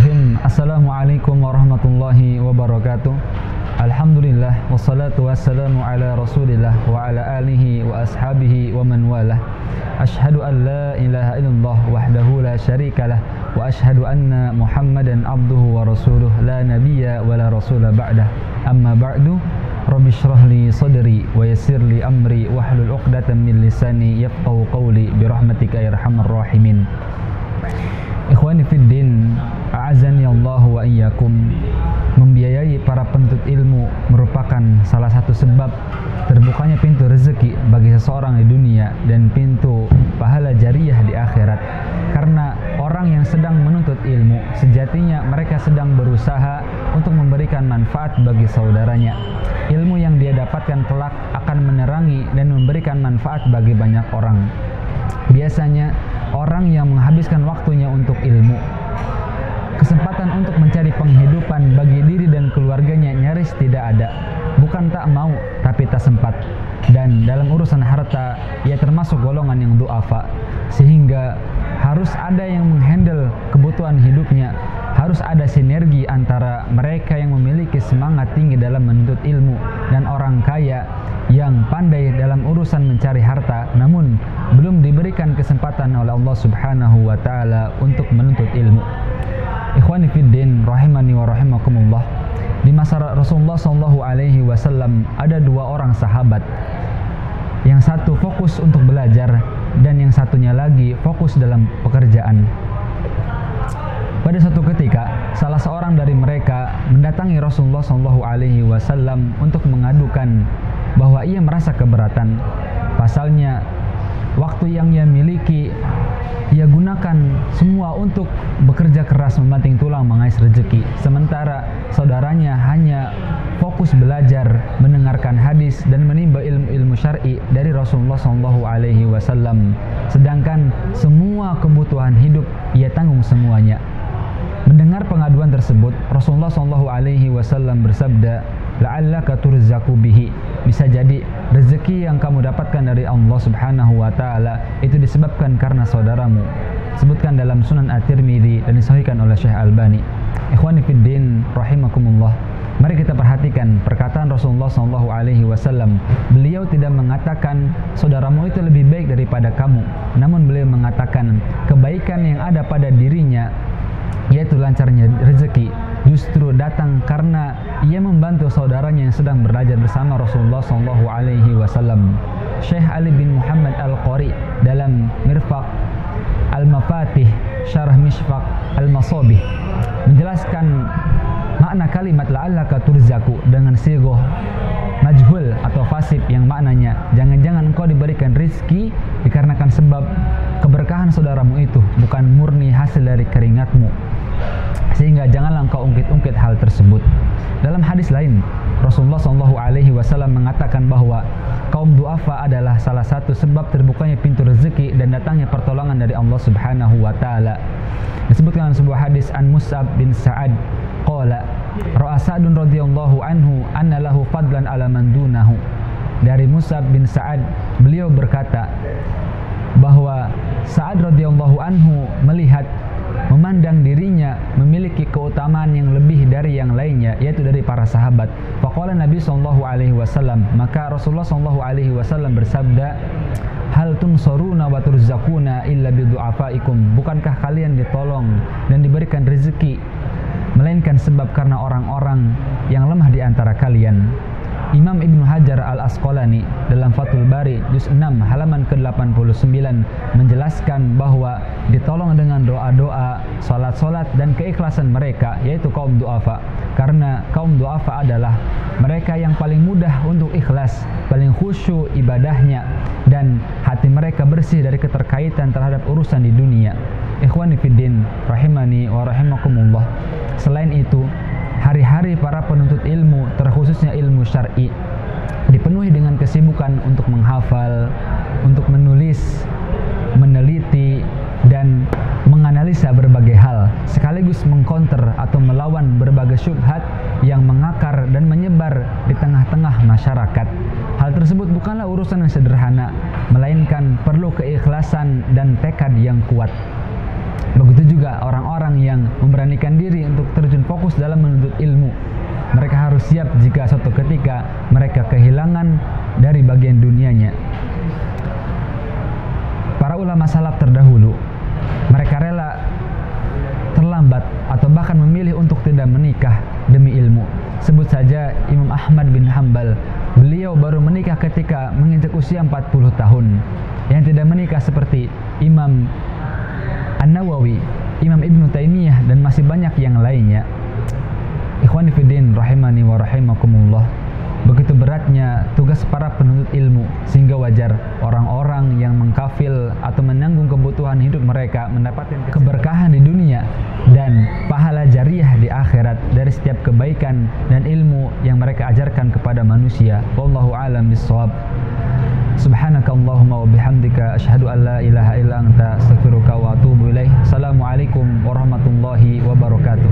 Bismillahirrahmanirrahim. Assalamualaikum warahmatullahi wabarakatuh. Alhamdulillah wassalatu wassalamu ala Rasulillah wa ala alihi wa ashabihi wa man walah. Asyhadu an la ilaha illallah wahdahu la syarikalah wa asyhadu anna Muhammadan abduhu wa rasuluh la nabiyya wa la rasula ba'dah. Amma ba'du. Rabbi shrah li sadri wa yassir li amri wahlul 'uqdatam min lisani yafqahu qawli bi rahmatika ya arhamar rahimin. Ikhwani fid din, a'azani Allah wa iyyakum. Membiayai para penuntut ilmu merupakan salah satu sebab terbukanya pintu rezeki bagi seseorang di dunia dan pintu pahala jariah di akhirat. Karena orang yang sedang menuntut ilmu, sejatinya mereka sedang berusaha untuk memberikan manfaat bagi saudaranya. Ilmu yang dia dapatkan kelak akan menerangi dan memberikan manfaat bagi banyak orang. Biasanya orang yang menghabiskan waktunya untuk ilmu, kesempatan untuk mencari penghidupan bagi diri dan keluarganya nyaris tidak ada. Bukan tak mau, tapi tak sempat. Dan dalam urusan harta, ia termasuk golongan yang du'afa, sehingga harus ada yang menghandle kebutuhan hidupnya. Harus ada sinergi antara mereka yang memiliki semangat tinggi dalam menuntut ilmu dan orang kaya yang pandai dalam urusan mencari harta namun belum diberikan kesempatan oleh Allah Subhanahu wa taala untuk menuntut ilmu. Ikhwani fid din, rahimani wa rahimakumullah. Di masa Rasulullah sallallahu alaihi wasallam ada dua orang sahabat. Yang satu fokus untuk belajar dan yang satunya lagi fokus dalam pekerjaan. Pada suatu ketika, salah seorang dari mereka mendatangi Rasulullah sallallahu alaihi wasallam untuk mengadukan bahwa ia merasa keberatan. Pasalnya, waktu yang ia miliki ia gunakan semua untuk bekerja keras membanting tulang mengais rezeki, sementara saudaranya hanya fokus belajar, mendengarkan hadis dan menimba ilmu-ilmu syar'i dari Rasulullah sallallahu alaihi wasallam. Sedangkan semua kebutuhan hidup ia tanggung semuanya. Mendengar pengaduan tersebut, Rasulullah sallallahu alaihi wasallam bersabda, "La'allaka turzaqu bihi." Bisa jadi rezeki yang kamu dapatkan dari Allah Subhanahu wa taala itu disebabkan karena saudaramu. Sebutkan dalam Sunan At-Tirmidzi dan disahihkan oleh Syekh Albani. Ikhwani fid din, rahimakumullah. Mari kita perhatikan perkataan Rasulullah sallallahu alaihi wasallam. Beliau tidak mengatakan saudaramu itu lebih baik daripada kamu, namun beliau mengatakan kebaikan yang ada pada dirinya, yaitu lancarnya rezeki, justru datang karena ia membantu saudaranya yang sedang belajar bersama Rasulullah sallallahu alaihi wasallam. Syekh Ali bin Muhammad Al-Qari dalam Mirfaq Al-Mafatih Syarah Mishfaq Al-Masabih menjelaskan makna kalimat la'allaka turzaqu dengan sighah majhul atau fasib, yang maknanya jangan-jangan engkau diberikan rizki dikarenakan sebab keberkahan saudaramu itu bukan murni hasil dari keringatmu, sehingga janganlah engkau ungkit-ungkit hal tersebut. Dalam hadis lain, Rasulullah SAW mengatakan bahwa kaum du'afa adalah salah satu sebab terbukanya pintu rezeki dan datangnya pertolongan dari Allah Subhanahu wa taala. Disebutkan dalam sebuah hadis an Mus'ab bin Sa'ad qala ra'a Sa'dun radhiyallahu anhu anna lahu fadlan ala man dunahu. Dari Mus'ab bin Sa'ad, beliau berkata bahwa Sa'ad radhiyallahu anhu memandang dirinya memiliki keutamaan yang lebih dari yang lainnya, yaitu dari para sahabat. Faqala Nabi sallallahu alaihi wasallam, maka Rasulullah sallallahu alaihi wasallam bersabda, hal tunsaruna wa turzaquna illa bidu'afaikum. Bukankah kalian ditolong dan diberikan rezeki melainkan sebab karena orang-orang yang lemah di antara kalian. Imam Ibnu Hajar Al-Asqalani dalam Fathul Bari juz 6 halaman ke-89 menjelaskan bahwa ditolong dengan doa-doa, salat-salat dan keikhlasan mereka, yaitu kaum du'afa. Karena kaum du'afa adalah mereka yang paling mudah untuk ikhlas, paling khusyuk ibadahnya, dan hati mereka bersih dari keterkaitan terhadap urusan di dunia. Ikhwani fiddin, rahimani wa rahimakumullah. Selain itu, hari-hari para penuntut ilmu, terkhususnya ilmu syar'i, dipenuhi dengan kesibukan untuk menghafal, untuk menulis, meneliti, dan menganalisa berbagai hal, sekaligus mengkonter atau melawan berbagai syubhat yang mengakar dan menyebar di tengah-tengah masyarakat. Hal tersebut bukanlah urusan yang sederhana, melainkan perlu keikhlasan dan tekad yang kuat. Begitu juga orang-orang yang memberanikan diri untuk terjun fokus dalam menuntut ilmu. Mereka harus siap jika suatu ketika mereka kehilangan dari bagian dunianya. Para ulama salaf terdahulu, mereka rela terlambat atau bahkan memilih untuk tidak menikah demi ilmu. Sebut saja Imam Ahmad bin Hanbal. Beliau baru menikah ketika menginjak usia 40 tahun. Yang tidak menikah seperti Imam An-Nawawi, Imam Ibnu Taimiyah, dan masih banyak yang lainnya. Ikhwani fiddin rahimani wa rahimakumullah. Begitu beratnya tugas para penuntut ilmu, sehingga wajar orang-orang yang mengkafil atau menanggung kebutuhan hidup mereka mendapatkan keberkahan di dunia dan pahala jariah di akhirat dari setiap kebaikan dan ilmu yang mereka ajarkan kepada manusia. Wallahu a'lam bissawab. Subhanakallahumma wa bihamdika asyhadu an la ilaha illa anta astaghfiruka wa atubu ilaik. Assalamualaikum warahmatullahi wabarakatuh.